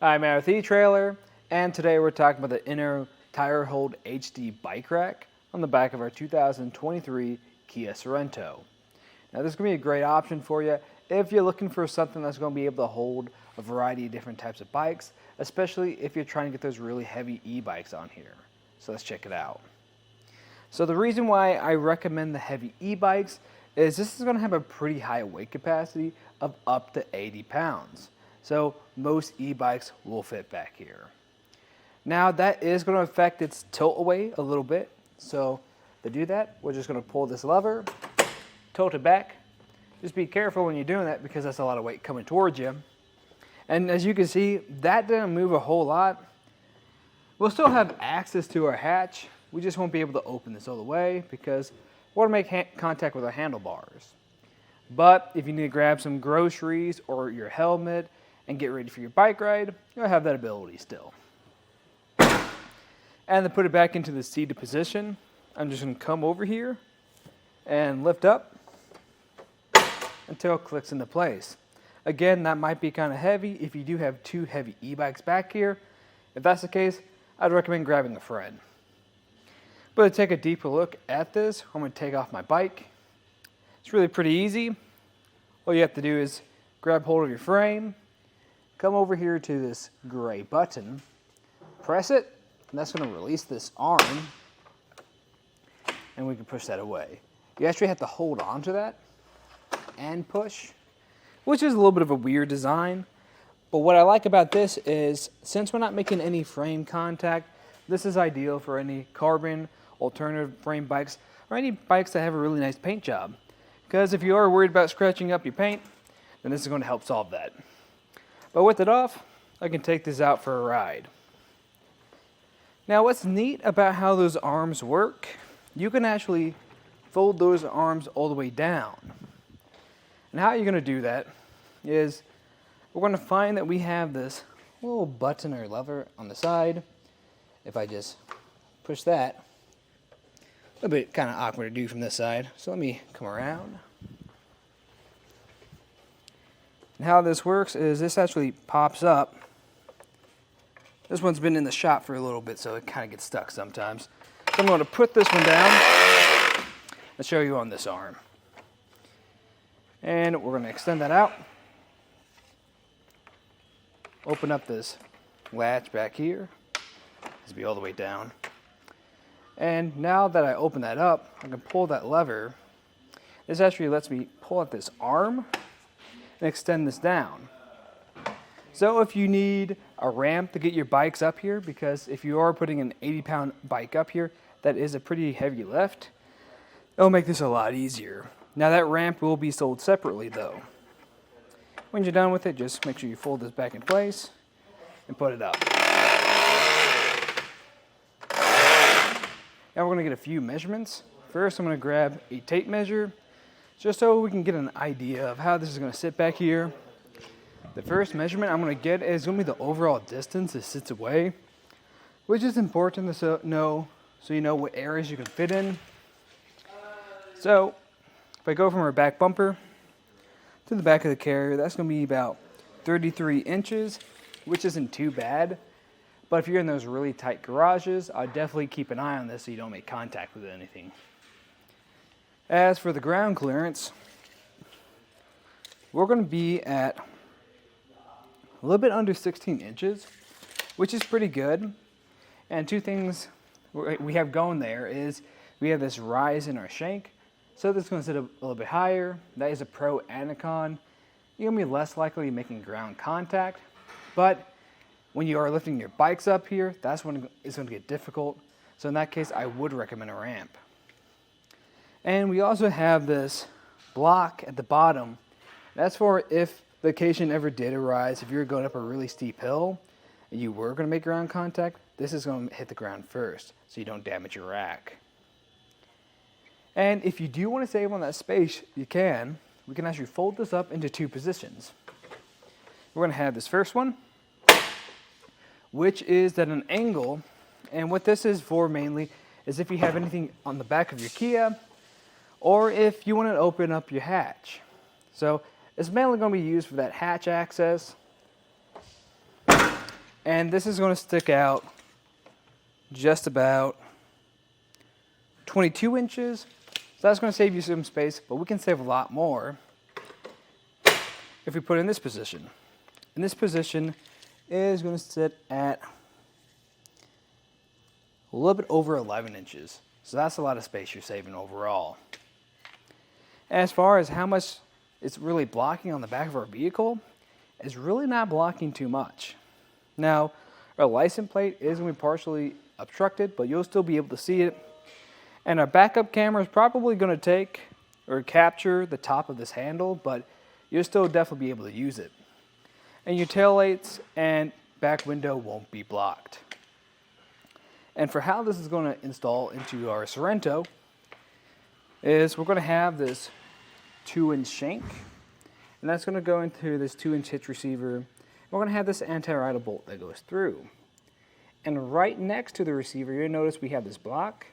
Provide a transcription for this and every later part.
I'm Matt with eTrailer, and today we're talking about the Inno Tire Hold HD Bike Rack on the back of our 2023 Kia Sorento. Now this is going to be a great option for you if you're looking for something that's going to be able to hold a variety of different types of bikes, especially if you're trying to get those really heavy e-bikes on here. So let's check it out. So the reason why I recommend the heavy e-bikes is this is going to have a pretty high weight capacity of up to 80 pounds. So most e-bikes will fit back here. Now that is going to affect its tilt away a little bit. So to do that, we're just going to pull this lever, tilt it back. Just be careful when you're doing that because that's a lot of weight coming towards you. And as you can see, that didn't move a whole lot. We'll still have access to our hatch. We just won't be able to open this all the way because we want to make contact with our handlebars. But if you need to grab some groceries or your helmet and get ready for your bike ride, you'll have that ability still. And to put it back into the seated position, I'm just going to come over here and lift up until it clicks into place. Again, that might be kind of heavy if you do have two heavy e-bikes back here. If that's the case, I'd recommend grabbing a friend. But to take a deeper look at this, I'm going to take off my bike. It's really pretty easy. All you have to do is grab hold of your frame, come over here to this gray button, press it, and that's going to release this arm, and we can push that away. You actually have to hold on to that and push, which is a little bit of a weird design. But what I like about this is, since we're not making any frame contact, this is ideal for any carbon, alternative frame bikes, or any bikes that have a really nice paint job. Because if you are worried about scratching up your paint, then this is going to help solve that. But with it off, I can take this out for a ride. Now what's neat about how those arms work, you can actually fold those arms all the way down. And how you're going to do that is we're going to find that we have this little button or lever on the side. If I just push that, a little bit kind of awkward to do from this side. So let me come around. And how this works is this actually pops up. This one's been in the shop for a little bit, so it kind of gets stuck sometimes. So I'm going to put this one down and show you on this arm. And we're going to extend that out. Open up this latch back here. This will be all the way down. And now that I open that up, I can pull that lever. This actually lets me pull out this arm and extend this down. So if you need a ramp to get your bikes up here, because if you are putting an 80-pound bike up here, that is a pretty heavy lift, it'll make this a lot easier. Now that ramp will be sold separately though. When you're done with it, just make sure you fold this back in place and put it up. Now we're going to get a few measurements. First, I'm going to grab a tape measure just so we can get an idea of how this is going to sit back here. The first measurement I'm going to get is going to be the overall distance it sits away, which is important to know so you know what areas you can fit in. So if I go from our back bumper to the back of the carrier, that's going to be about 33 inches, which isn't too bad. But if you're in those really tight garages, I'd definitely keep an eye on this so you don't make contact with anything. As for the ground clearance, we're going to be at a little bit under 16 inches, which is pretty good. And two things we have going there is we have this rise in our shank. So this is going to sit a little bit higher. That is a pro and a con. You're going to be less likely making ground contact. But when you are lifting your bikes up here, that's when it's going to get difficult. So in that case, I would recommend a ramp. And we also have this block at the bottom. That's for if the occasion ever did arise, if you were going up a really steep hill and you were going to make ground contact, this is going to hit the ground first so you don't damage your rack. And if you do want to save on that space, you can. We can actually fold this up into two positions. We're going to have this first one, which is at an angle. And what this is for mainly is if you have anything on the back of your Kia or if you want to open up your hatch. So it's mainly going to be used for that hatch access. And this is going to stick out just about 22 inches. So that's going to save you some space, but we can save a lot more if we put it in this position. And this position is going to sit at a little bit over 11 inches. So that's a lot of space you're saving overall. As far as how much it's really blocking on the back of our vehicle, it's really not blocking too much. Now, our license plate is going to be partially obstructed, but you'll still be able to see it. And our backup camera is probably going to take or capture the top of this handle, but you'll still definitely be able to use it. And your taillights and back window won't be blocked. And for how this is going to install into our Sorento is we're going to have this 2-inch shank, and that's going to go into this 2-inch hitch receiver. We're going to have this anti-ride bolt that goes through. And right next to the receiver, you'll notice we have this block.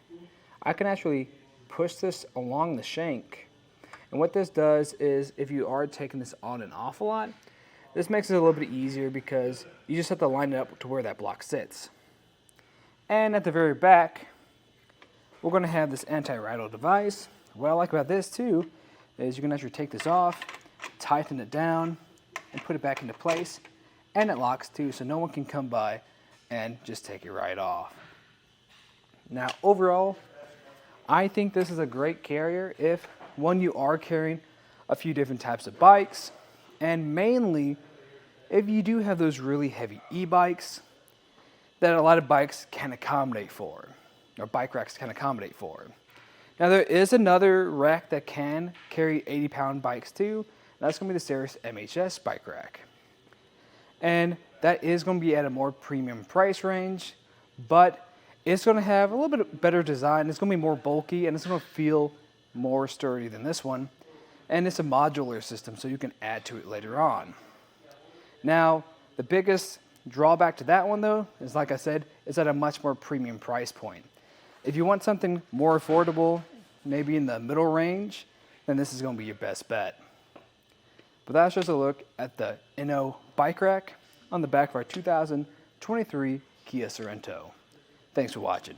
I can actually push this along the shank. And what this does is, if you are taking this on and off a lot, this makes it a little bit easier because you just have to line it up to where that block sits. And at the very back, we're going to have this anti-rattle device. What I like about this too is you can actually take this off, tighten it down, and put it back into place. And it locks too, so no one can come by and just take it right off. Now overall, I think this is a great carrier if, one, you are carrying a few different types of bikes, and mainly if you do have those really heavy e-bikes that a lot of bikes can accommodate for, or bike racks can accommodate for. Now there is another rack that can carry 80-pound bikes too, and that's going to be the Ceres MHS Bike Rack. And that is going to be at a more premium price range, but it's going to have a little bit better design. It's going to be more bulky, and it's going to feel more sturdy than this one. And it's a modular system, so you can add to it later on. Now, the biggest drawback to that one, though, is, like I said, it's at a much more premium price point. If you want something more affordable, maybe in the middle range, then this is going to be your best bet. But that's just a look at the Inno Bike Rack on the back of our 2023 Kia Sorento. Thanks for watching.